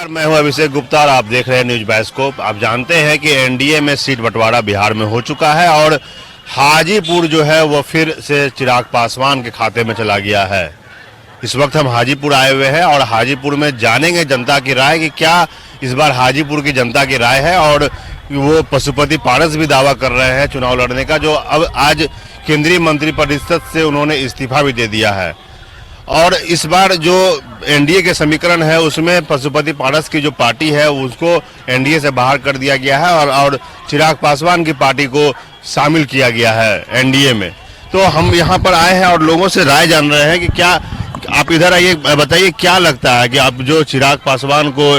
नमस्कार, मैं हूं अभिषेक गुप्ता और आप देख रहे हैं न्यूज बाइस्कोप। आप जानते हैं कि एनडीए में सीट बंटवारा बिहार में हो चुका है और हाजीपुर जो है वो फिर से चिराग पासवान के खाते में चला गया है। इस वक्त हम हाजीपुर आए हुए हैं और हाजीपुर में जानेंगे जनता की राय कि क्या इस बार हाजीपुर की जनता की राय है। और वो पशुपति पारस भी दावा कर रहे हैं चुनाव लड़ने का, जो अब आज केंद्रीय मंत्रिपरिषद से उन्होंने इस्तीफा भी दे दिया है। और इस बार जो एनडीए के समीकरण है उसमें पशुपति पारस की जो पार्टी है उसको एनडीए से बाहर कर दिया गया है और चिराग पासवान की पार्टी को शामिल किया गया है एनडीए में। तो हम यहाँ पर आए हैं और लोगों से राय जान रहे हैं कि क्या आप इधर आइए, बताइए क्या लगता है कि अब जो चिराग पासवान को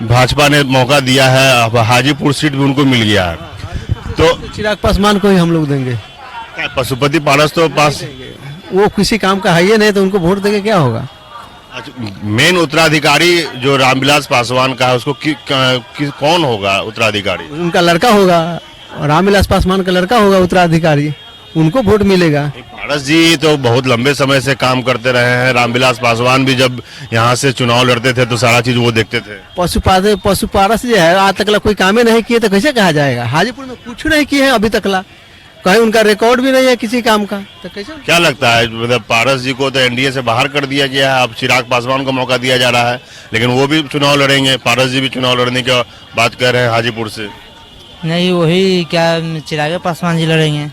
भाजपा ने मौका दिया है, अब हाजीपुर सीट भी उनको मिल गया है, तो चिराग पासवान को ही हम लोग देंगे। पशुपति पारस तो पास वो किसी काम का है ही नहीं, तो उनको वोट देके क्या होगा। मेन उत्तराधिकारी जो रामविलास पासवान का है उसको कौन होगा उत्तराधिकारी? उनका लड़का होगा, रामविलास पासवान का लड़का होगा उत्तराधिकारी, उनको वोट मिलेगा। पारस जी तो बहुत लंबे समय से काम करते रहे हैं। रामविलास पासवान भी जब यहाँ से चुनाव लड़ते थे तो सारा चीज वो देखते थे। पशुपारस जो है आज तक कोई काम नहीं किए तो कैसे कहा जाएगा। हाजीपुर में कुछ नहीं किए हैं अभी तक, कहीं उनका रिकॉर्ड भी नहीं है किसी काम का, तो कैसे। क्या लगता है, मतलब पारस जी को तो एनडीए से बाहर कर दिया गया है, अब चिराग पासवान को मौका दिया जा रहा है, लेकिन वो भी चुनाव लड़ेंगे। पारस जी भी चुनाव लड़ने की बात कर रहे हैं हाजीपुर से। नहीं, वही क्या चिराग पासवान जी लड़ेंगे।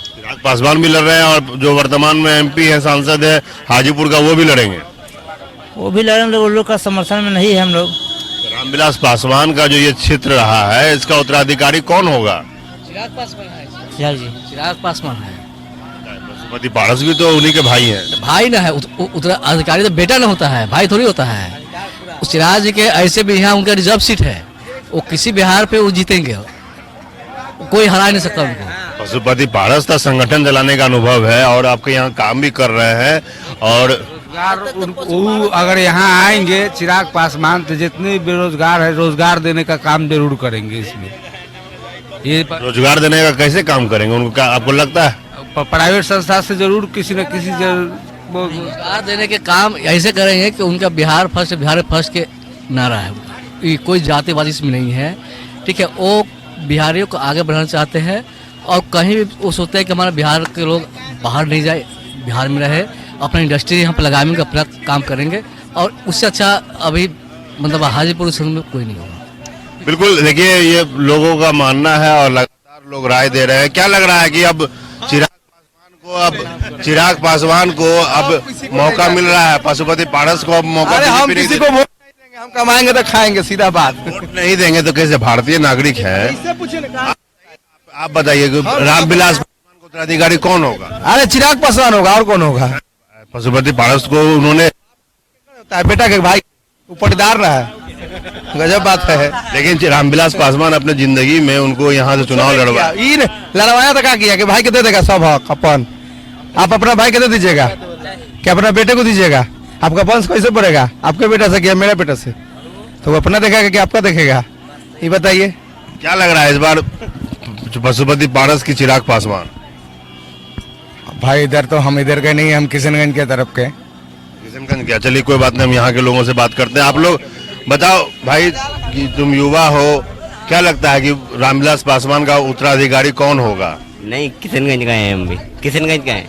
चिराग पासवान भी लड़ रहे हैं और जो वर्तमान में एमपी है, सांसद है हाजीपुर का, वो भी लड़ेंगे। वो भी लड़ेंगे, उन लोग का समर्थन में नहीं है हम लोग। रामविलास पासवान का जो ये क्षेत्र रहा है इसका उत्तराधिकारी कौन होगा? चिराग पासवान है। चिराग पासवान है। पशुपति पारस भी तो उन्हीं के भाई हैं। भाई ना है, उत्तराधिकारी तो बेटा ना होता है, भाई थोड़ी होता है। चिराग जी के ऐसे भी यहाँ उनका रिजर्व सीट है, वो किसी बिहार पे वो जीतेंगे, कोई हरा नहीं सकता उनको। पशुपति पारस का संगठन चलाने का अनुभव है और आपके यहाँ काम भी कर रहे हैं। और अगर यहाँ आएंगे चिराग पासवान तो जितने बेरोजगार है रोजगार देने का काम जरूर करेंगे। इसमें ये रोजगार देने का कैसे काम करेंगे उनको, क्या आपको लगता है? प्राइवेट संस्था से जरूर किसी न किसी रोजगार देने के काम ऐसे करेंगे कि उनका बिहार फर्स्ट के नारा है। ये कोई जातिवादी इसमें नहीं है, ठीक है। वो बिहारियों को आगे बढ़ाना चाहते हैं और कहीं भी वो सोचते हैं कि हमारा बिहार के लोग बाहर नहीं जाए, बिहार में रहे, अपना इंडस्ट्री यहाँ पर लगाएंगे, अपना काम करेंगे। और उससे अच्छा अभी मतलब हाजीपुर में कोई नहीं होगा। बिल्कुल, देखिए ये लोगों का मानना है और लगातार लोग राय दे रहे हैं। क्या लग रहा है कि अब चिराग पासवान को अब मौका मिल रहा है, पशुपति पारस को अब मौका? हम किसी को वोट नहीं देंगे, हम कमाएंगे तो खाएंगे, सीधा बात। वोट नहीं देंगे तो कैसे? भारतीय नागरिक है। आप बताइए रामविलास पासवान को उत्तराधिकारी कौन होगा? अरे चिराग पासवान होगा, और कौन होगा? पशुपति पारस को उन्होंने बेटा के भाई पटीदार रहा है, गजब बात है। लेकिन रामविलास पासवान अपने जिंदगी में उनको यहाँ से चुनाव लड़वाया तो क्या किया कि भाई के दे देगा सब हक अपन। आप अपना भाई के दे दीजिएगा, क्या अपना बेटे को दीजिएगा? आपका वंश कैसे बढ़ेगा? आपके बेटा से क्या मेरे बेटा से? तो वो अपना देखेगा कि आपका देखेगा? ये बताइए क्या लग रहा है इस बार पशुपति पारस की चिराग पासवान? भाई इधर तो हम इधर के नहीं, हम किशनगंज के तरफ के। किशनगंज क्या? चलिए कोई बात नहीं, हम यहाँ के लोगों से बात करते हैं। आप लोग बताओ भाई कि तुम युवा हो, क्या लगता है कि रामविलास पासवान का उत्तराधिकारी कौन होगा? नहीं, किशनगंज का है, हम भी किशनगंज का है।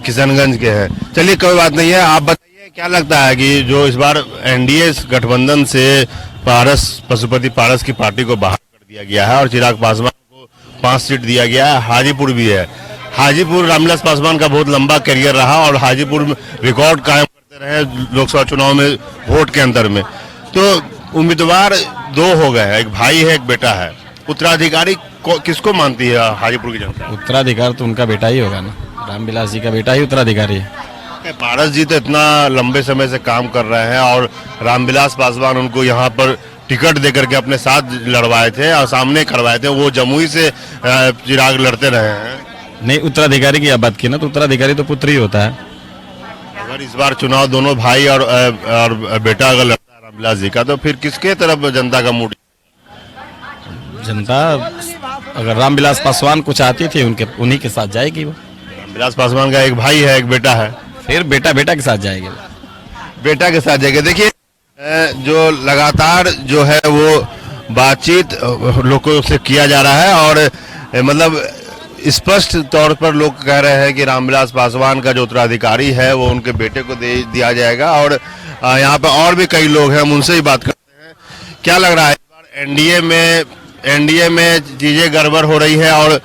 किशनगंज के हैं, चलिए कोई बात नहीं है। आप बताइए क्या लगता है कि जो इस बार एनडीए गठबंधन से पशुपति पारस की पार्टी को बाहर कर दिया गया है और चिराग पासवान को 5 सीट दिया गया है, हाजीपुर भी है। हाजीपुर रामविलास पासवान का बहुत लंबा करियर रहा और हाजीपुर में रिकॉर्ड कायम करते रहे लोकसभा चुनाव में वोट के अंतर में। तो उम्मीदवार 2 हो गए हैं, एक भाई है, एक बेटा है। उत्तराधिकारी किसको मानती है हाजीपुर की जनता? उत्तराधिकारी तो उनका बेटा ही होगा ना, रामविलास जी का बेटा ही उत्तराधिकारी है। पारस जी तो इतना लंबे समय से काम कर रहे हैं और रामविलास पासवान उनको यहाँ पर टिकट देकर के अपने साथ लड़वाए थे और सामने करवाए थे। वो जमुई से चिराग लड़ते रहे हैं। नहीं, उत्तराधिकारी की बात की ना, तो उत्तराधिकारी तो पुत्र ही होता है। अगर इस बार चुनाव दोनों भाई और बेटा अगर लड़ता है रामविलास जी का, तो फिर किसके तरफ जनता का मूड? जनता अगर रामविलास पासवान को चाहती थी उन्हीं के साथ जाएगी। वो रामविलास पासवान का एक भाई है, एक बेटा है, फिर बेटा के साथ जाएगी। बेटा के साथ जाएगी। देखिए जो लगातार जो है वो बातचीत लोगों से किया जा रहा है और मतलब स्पष्ट तौर पर लोग कह रहे हैं कि रामविलास पासवान का जो उत्तराधिकारी है वो उनके बेटे को दे दिया जाएगा और यहाँ पर और भी कई लोग हैं, हम उनसे ही बात करते हैं। क्या लग रहा है इस बार एनडीए में चीजें गड़बड़ हो रही है और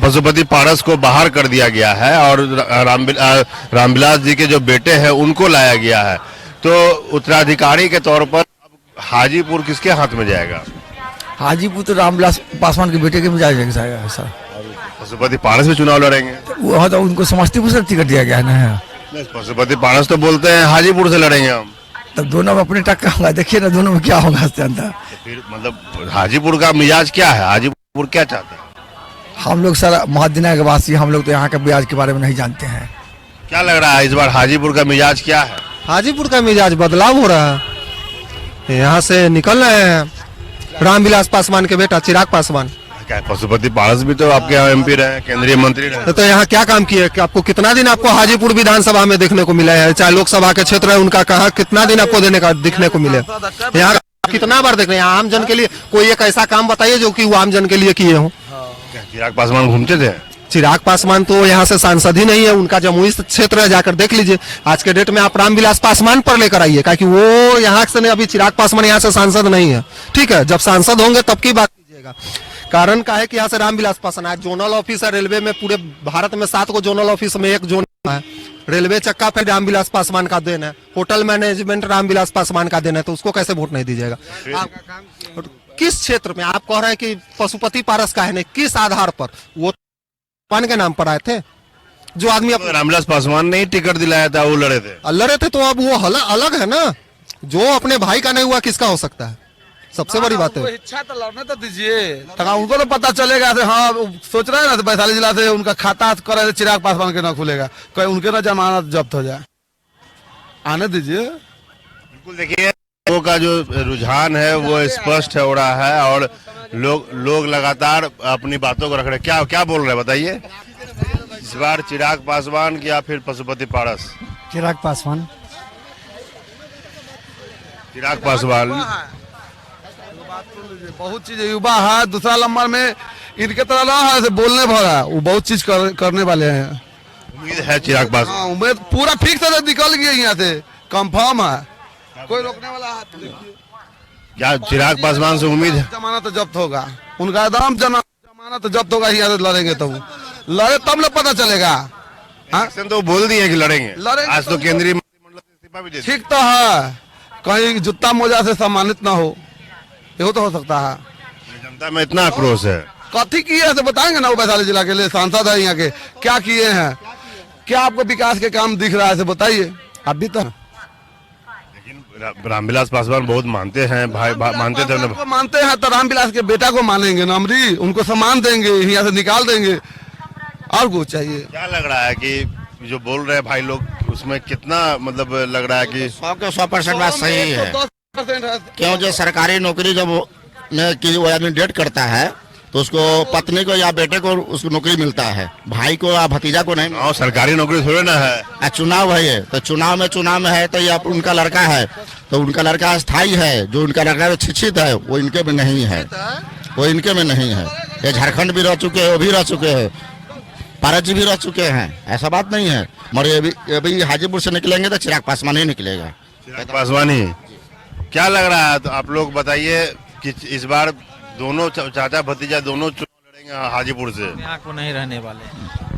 पशुपति पारस को बाहर कर दिया गया है और रामविलास जी के जो बेटे हैं उनको लाया गया है, तो उत्तराधिकारी के तौर पर हाजीपुर किसके हाथ में जाएगा? हाजीपुर तो रामविलास पासवान के बेटे के में जाएगा सर। पशुपति पारस में चुनाव लड़ेंगे? वो तो उनको समस्तीपुर से टिकट दिया गया है ना। पशुपति पारस तो बोलते हैं हाजीपुर से लड़ेंगे हम। तब दोनों में अपने टक्कर होगा, देखिए ना दोनों में क्या होगा इसके अंदर। फिर मतलब हाजीपुर का मिजाज क्या है, हाजीपुर क्या चाहते हैं? हम लोग सर महादिना के वासी, हम लोग तो यहाँ के ब्याज के बारे में नहीं जानते हैं। क्या लग रहा है इस बार हाजीपुर का मिजाज क्या है? हाजीपुर का मिजाज बदलाव हो रहा है, यहाँ से निकल रहे हैं रामविलास पासवान के बेटा चिराग पासवान। क्या पशुपति पारस भी तो आपके यहाँ एमपी रहे, केंद्रीय मंत्री रहे, तो यहाँ क्या काम किए कि आपको कितना दिन आपको हाजीपुर विधानसभा में देखने को मिला है, चाहे लोकसभा के क्षेत्र है उनका, कहा कितना दिन आपको देने का दिखने को मिले? यहाँ कितना बार देख रहे हैं आम जन के लिए? कोई एक ऐसा काम बताइए जो कि वो आम जन के लिए किए हो। चिराग पासवान घूमते थे? चिराग पासवान तो यहाँ से सांसद ही नहीं है, उनका जमुई क्षेत्र है, जाकर देख लीजिए। आज के डेट में आप रामविलास पासवान पर लेकर आइए, क्योंकि वो यहाँ से नहीं, अभी चिराग पासवान यहाँ से सांसद नहीं है। ठीक है, जब सांसद होंगे तब की बात कीजिएगा। कारण का है कि यहाँ से रामविलास पासवान आज जोनल ऑफिस है रेलवे में, पूरे भारत में 7 को जोनल ऑफिस में 1 जोन है। रेलवे चक्का पे रामविलास पासवान का देन है, होटल मैनेजमेंट रामविलास पासवान का देन है, तो उसको कैसे वोट नहीं दीजिएगा? किस क्षेत्र में आप कह रहे हैं कि पशुपति पारस का है नहीं, किस आधार पर? वो पान के नाम पर आए थे जो आदमी रामविलास पासवान ने ही टिकट दिलाया था, वो लड़े थे, तो अब वो अलग है ना। जो अपने भाई का नहीं हुआ किसका हो सकता है? सबसे बड़ी बात है इच्छा तो लड़ने तो दीजिए, उनको तो पता चलेगा। हाँ सोच रहे हैं ना, वैशाली जिला से उनका खाता करे चिराग पासवान के ना खुलेगा, कहीं उनके ना जमानत जब्त हो जाए, आने दीजिए। बिल्कुल, देखिए लोगों का जो रुझान है वो स्पष्ट हो रहा है और लोग लगातार अपनी बातों को रख रहे हैं। क्या बोल रहे हैं बताइए? इस बार चिराग पासवान या फिर पशुपति पारस? चिराग पासवान। चिराग पासवान बहुत चीज युवा है, दूसरा नंबर में इनके तरह ना है बोलने भरा, वो बहुत चीज करने वाले हैं। उम्मीद है चिराग पासवान? उम्मीद पूरा फिक्स है, निकल गया यहाँ से, कंफर्म है, कोई रोकने वाला है। क्या चिराग पासवान से उम्मीद है? जमानत जब्त होगा उनका, दाम जमानत जब्त होगा, यहाँ से लड़ेंगे तो लड़े तब ना पता चलेगा। तो बोल दिए कि लड़ेंगे, आज तो केंद्रीय मंत्रिमंडल से इस्तीफा भी दे दिया। ठीक तो है, कहीं जूता मोजा से सम्मानित ना हो, ये तो हो सकता है। जनता में इतना आक्रोश है, कथी किए हैं तो बताएंगे ना, वो वैशाली जिला के लिए सांसद है यहाँ के, क्या किए हैं, क्या आपको विकास के काम दिख रहा है बताइए अभी तो। रामविलास पासवान बहुत मानते हैं भाई, मानते थे ना, मानते हैं तो रामविलास के बेटा को मानेंगे ना, अमरी उनको सम्मान देंगे, यहाँ से निकाल देंगे, और कुछ चाहिए? क्या लग रहा है कि जो बोल रहे हैं भाई लोग, उसमें कितना मतलब लग रहा है कि 100% बात सही है? क्यों जो सरकारी नौकरी जब वो आदमी डेट करता है तो उसको पत्नी को या बेटे को उसको नौकरी मिलता है, भाई को या भतीजा को नहीं। और सरकारी नौकरी थोड़ी ना है, चुनाव है ये, तो चुनाव में है तो ये उनका लड़का है, तो उनका लड़का स्थायी है, जो उनका लड़का शिक्षित है वो इनके में नहीं है, वो इनके में नहीं है। ये झारखंड भी रह चुके हैं, वो भी रह चुके हैं, पारस जी भी रह चुके हैं, ऐसा बात नहीं है। मगर ये भी हाजीपुर से निकलेंगे तो चिराग पासवान ही निकलेगा। चिराग पासवान ही? क्या लग रहा है? तो आप लोग बताइए कि इस बार दोनों चाचा भतीजा दोनों चुनाव लड़ेंगे हाजीपुर से? यहाँ को नहीं रहने वाले।